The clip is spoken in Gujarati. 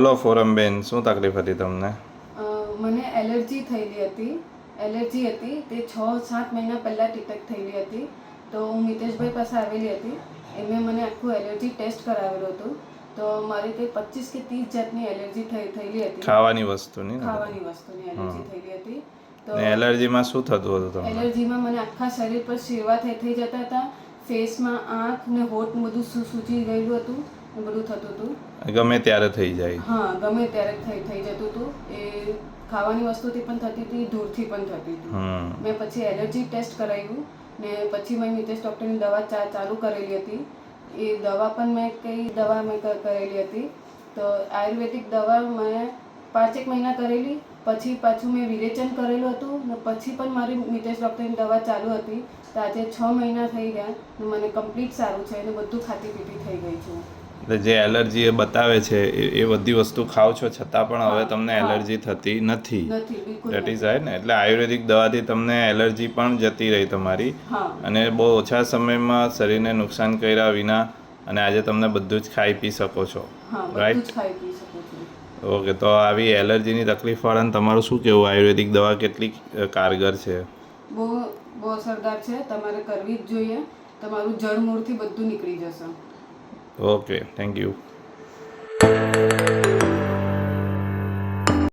બોલો ફોરમબેન, શું તકલીફ હતી તમને? મને એલર્જી થયેલી હતી. તે 6-7 મહિના પહેલાં ડિટેક્ટ થયેલી હતી. તો હું મિતેશભાઈ પાસે આવેલી હતી. એમણે મને આખું એલર્જી ટેસ્ટ કરાવેલું હતું. તો મારી કંઈ 25 કે 30 જાતની એલર્જી થયેલી હતી. ખાવાની વસ્તુની એલર્જી થયેલી હતી. તો એલર્જીમાં શું થતું હતું તમને? એલર્જીમાં મને આખા શરીર પર શેવા થઈ જતા હતા. ફેસમાં આંખ ને હોઠ બધું સૂજી ગયેલું હતું. એ બધું થતું હતું. ગમે ત્યારે થઈ જાય? હા, ગમે ત્યારે થઈ જતું હતું. એ ખાવાની વસ્તુથી પણ થતી હતી, ધૂળથી પણ થતી હતી. મેં પછી એલર્જી ટેસ્ટ કરાવ્યું ને પછી મેં મિતેશ ડૉક્ટરની દવા ચાલુ કરેલી હતી. એ દવા પણ મેં કરેલી હતી. તો આયુર્વેદિક દવા મેં 5-1 મહિના કરેલી. પછી પાછું મેં વિરેચન કરેલું હતું ને પછી પણ મારી મિતેશ ડૉક્ટરની દવા ચાલુ હતી. તો આજે 6 મહિના થઈ ગયા ને મને કમ્પ્લીટ સારું છે અને બધું ખાતી પીતી થઈ ગઈ છું. એટલે જે એલર્જી એ બતાવે છે એ બધી વસ્તુ ખાવ છો છતાં પણ હવે તમને એલર્જી થતી નથી. દેટ ઇઝ રાઈટ ને? એટલે આયુર્વેદિક દવાથી તમને એલર્જી પણ જતી રહી તમારી, અને બહુ ઓછા સમયમાં શરીરને નુકસાન કર્યા વિના, અને આજે તમને બધું જ ખાઈ પી શકો છો, રાઈટ? ઓકે, તો આવી એલર્જીની તકલીફવાળાને તમારું શું કહેવું? આયુર્વેદિક દવા કેટલી કારગર છે? બહુ અસરદાર છે. તમારે કરવી જ જોઈએ. તમારું જડમૂળથી બધું નીકળી જશે. Okay, thank you.